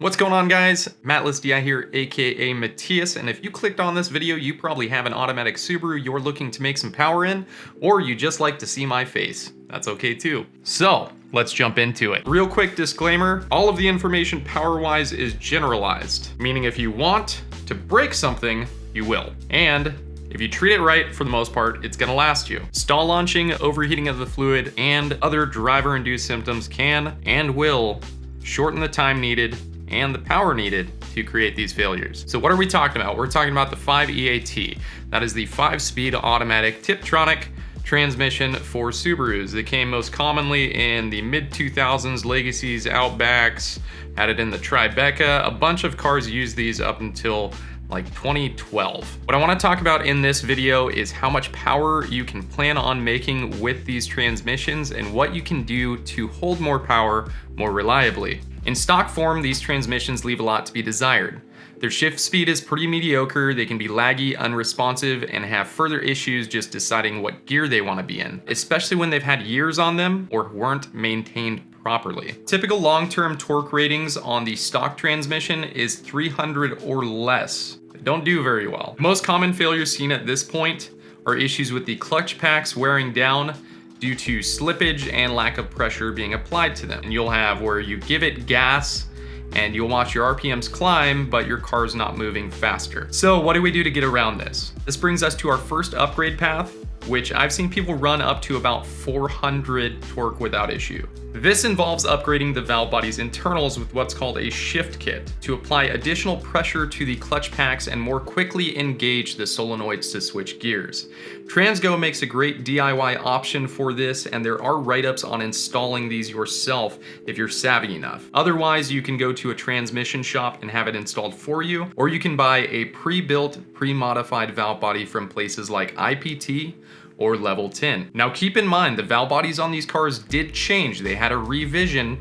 What's going on, guys? Mattless DI here, aka Matthias, and if you clicked on this video, you probably have an automatic Subaru you're looking to make some power in, or you just like to see my face. That's okay too. So, let's jump into it. Real quick disclaimer, all of the information power-wise is generalized, meaning if you want to break something, you will. And if you treat it right, for the most part, it's gonna last you. Stall launching, overheating of the fluid, and other driver-induced symptoms can and will shorten the time needed and the power needed to create these failures. So what are we talking about? We're talking about the 5EAT. That is the 5-speed automatic Tiptronic transmission for Subarus. It came most commonly in the mid-2000s, Legacies, Outbacks, had it in the Tribeca. A bunch of cars used these up until like 2012. What I want to talk about in this video is how much power you can plan on making with these transmissions and what you can do to hold more power more reliably. In stock form, these transmissions leave a lot to be desired. Their shift speed is pretty mediocre, they can be laggy, unresponsive, and have further issues just deciding what gear they want to be in, especially when they've had years on them or weren't maintained properly. Typical long-term torque ratings on the stock transmission is 300 or less. They don't do very well. The most common failures seen at this point are issues with the clutch packs wearing down due to slippage and lack of pressure being applied to them. And you'll have where you give it gas and you'll watch your RPMs climb, but your car's not moving faster. So what do we do to get around this? This brings us to our first upgrade path, which I've seen people run up to about 400 torque without issue. This involves upgrading the valve body's internals with what's called a shift kit to apply additional pressure to the clutch packs and more quickly engage the solenoids to switch gears. Transgo makes a great DIY option for this, and there are write-ups on installing these yourself if you're savvy enough. Otherwise, you can go to a transmission shop and have it installed for you, or you can buy a pre-built, pre-modified valve body from places like IPT or Level 10. Now keep in mind, the valve bodies on these cars did change. They had a revision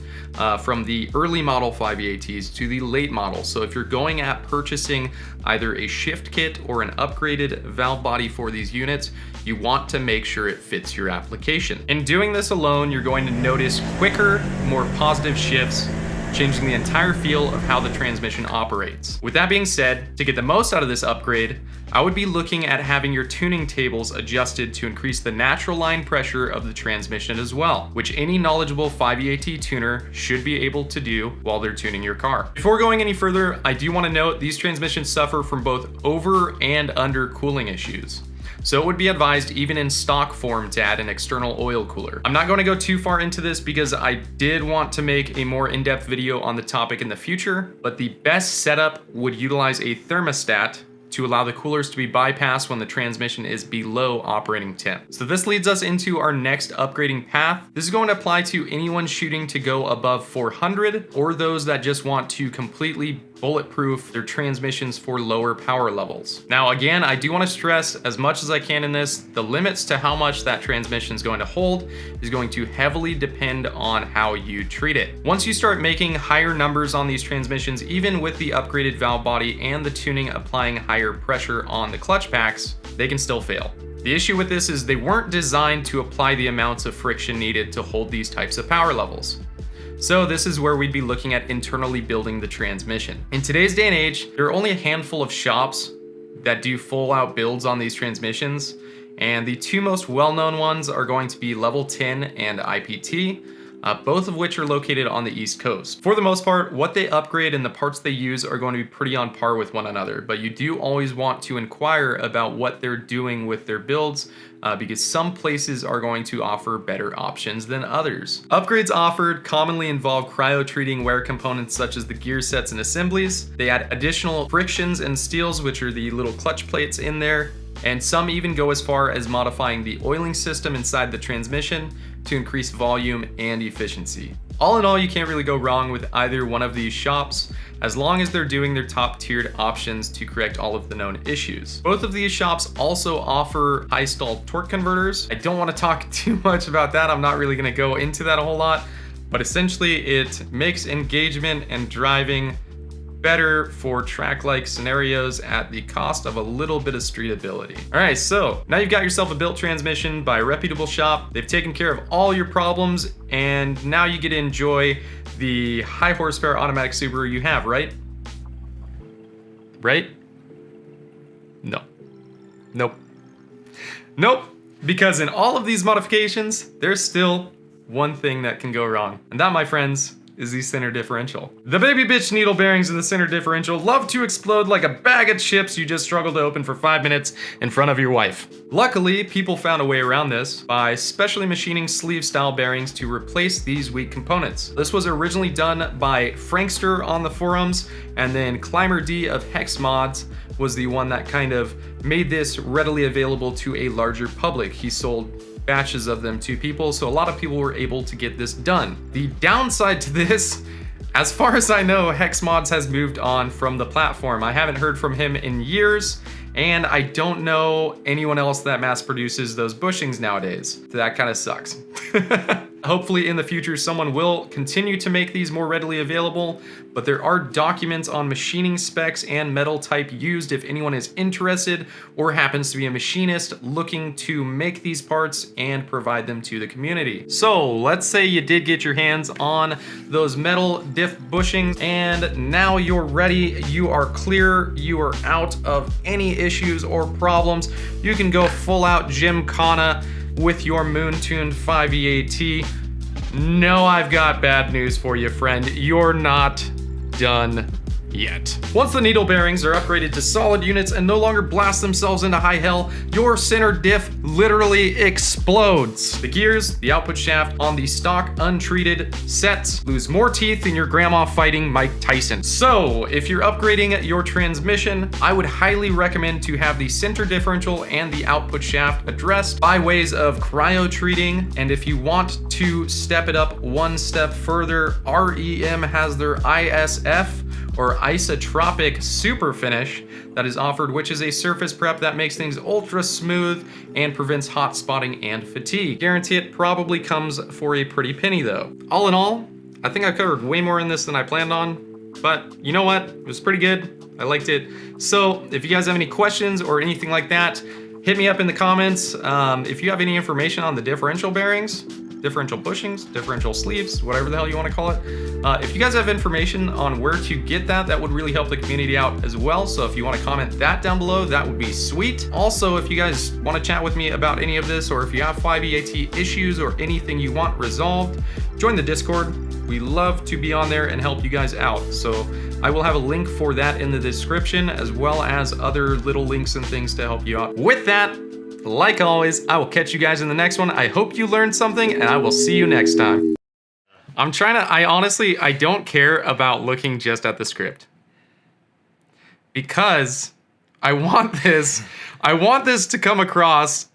from the early model 5EATs to the late model. So if you're going at purchasing either a shift kit or an upgraded valve body for these units, you want to make sure it fits your application. In doing this alone, you're going to notice quicker, more positive shifts, changing the entire feel of how the transmission operates. With that being said, to get the most out of this upgrade, I would be looking at having your tuning tables adjusted to increase the natural line pressure of the transmission as well, which any knowledgeable 5EAT tuner should be able to do while they're tuning your car. Before going any further, I do want to note these transmissions suffer from both over and under cooling issues. So it would be advised even in stock form to add an external oil cooler. I'm not going to go too far into this because I did want to make a more in-depth video on the topic in the future, but the best setup would utilize a thermostat to allow the coolers to be bypassed when the transmission is below operating temp. So this leads us into our next upgrading path. This is going to apply to anyone shooting to go above 400 or those that just want to completely bulletproof their transmissions for lower power levels. Now again, I do want to stress as much as I can in this, the limits to how much that transmission is going to hold is going to heavily depend on how you treat it. Once you start making higher numbers on these transmissions, even with the upgraded valve body and the tuning applying higher pressure on the clutch packs, they can still fail. The issue with this is they weren't designed to apply the amounts of friction needed to hold these types of power levels. So this is where we'd be looking at internally building the transmission. In today's day and age, there are only a handful of shops that do full out builds on these transmissions, and the two most well-known ones are going to be Level 10 and IPT, both of which are located on the East Coast. For the most part, what they upgrade and the parts they use are going to be pretty on par with one another, but you do always want to inquire about what they're doing with their builds because some places are going to offer better options than others. Upgrades offered commonly involve cryo-treating wear components such as the gear sets and assemblies. They add additional frictions and steels, which are the little clutch plates in there, and some even go as far as modifying the oiling system inside the transmission to increase volume and efficiency. All in all, you can't really go wrong with either one of these shops as long as they're doing their top tiered options to correct all of the known issues. Both of these shops also offer high stalled torque converters. I don't want to talk too much about that. I'm not really going to go into that a whole lot, but essentially it makes engagement and driving better for track-like scenarios at the cost of a little bit of street ability. All right, so now you've got yourself a built transmission by a reputable shop. They've taken care of all your problems, and now you get to enjoy the high horsepower automatic Subaru you have, right? Right? No. Nope. Nope. Because in all of these modifications, there's still one thing that can go wrong. And that, my friends, is the center differential. The baby bitch needle bearings in the center differential love to explode like a bag of chips you just struggled to open for 5 minutes in front of your wife. Luckily, people found a way around this by specially machining sleeve style bearings to replace these weak components. This was originally done by Frankster on the forums, and then Climber D of Hex Mods was the one that kind of made this readily available to a larger public. He sold batches of them to people, so a lot of people were able to get this done. The downside to this, as far as I know, Hex Mods has moved on from the platform. I haven't heard from him in years, and I don't know anyone else that mass produces those bushings nowadays. So that kind of sucks. Hopefully in the future someone will continue to make these more readily available, but there are documents on machining specs and metal type used if anyone is interested or happens to be a machinist looking to make these parts and provide them to the community. So let's say you did get your hands on those metal diff bushings and now you're ready, you are clear, you are out of any issues or problems. You can go full out Gymkhana with your moon-tuned 5EAT. No, I've got bad news for you, friend. You're not done yet. Once the needle bearings are upgraded to solid units and no longer blast themselves into high hell, your center diff literally explodes. The gears, the output shaft on the stock untreated sets lose more teeth than your grandma fighting Mike Tyson. So if you're upgrading your transmission, I would highly recommend to have the center differential and the output shaft addressed by ways of cryo treating. And if you want to step it up one step further, REM has their ISF or isotropic super finish that is offered, which is a surface prep that makes things ultra smooth and prevents hot spotting and fatigue. Guarantee it probably comes for a pretty penny though. All in all, I think I covered way more in this than I planned on, but you know what? It was pretty good. I liked it. So if you guys have any questions or anything like that, hit me up in the comments. If you have any information on the differential bearings, differential bushings, differential sleeves, whatever the hell you want to call it. If you guys have information on where to get that, that would really help the community out as well. So if you want to comment that down below, that would be sweet. Also, if you guys want to chat with me about any of this, or if you have 5EAT issues or anything you want resolved, join the Discord. We love to be on there and help you guys out. So I will have a link for that in the description, as well as other little links and things to help you out. With that, like always, I will catch you guys in the next one. I hope you learned something, and I will see you next time. I honestly don't care about looking just at the script. Because I want this to come across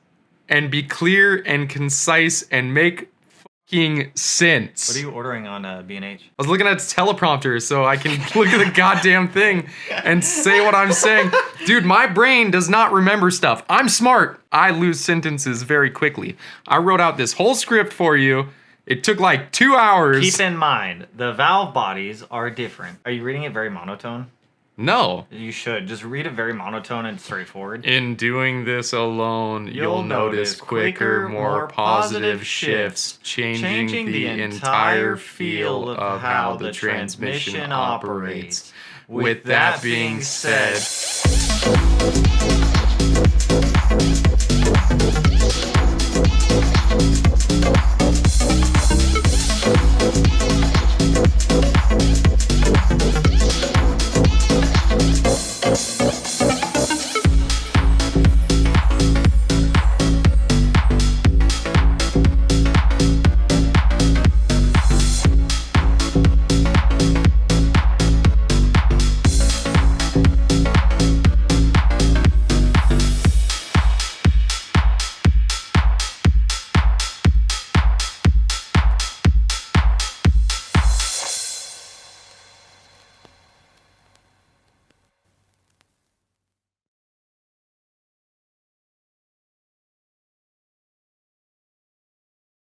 and be clear and concise and make fucking sense. What are you ordering on B&H? I was looking at teleprompter so I can look at the goddamn thing and say what I'm saying. Dude, my brain does not remember stuff. I'm smart. I lose sentences very quickly. I wrote out this whole script for you. It took like 2 hours. Keep in mind, the valve bodies are different. Are you reading it very monotone? No. You should. Just read it very monotone and straightforward. In doing this alone, you'll notice quicker, more positive shifts, changing the entire feel of how the transmission operates. With that being said...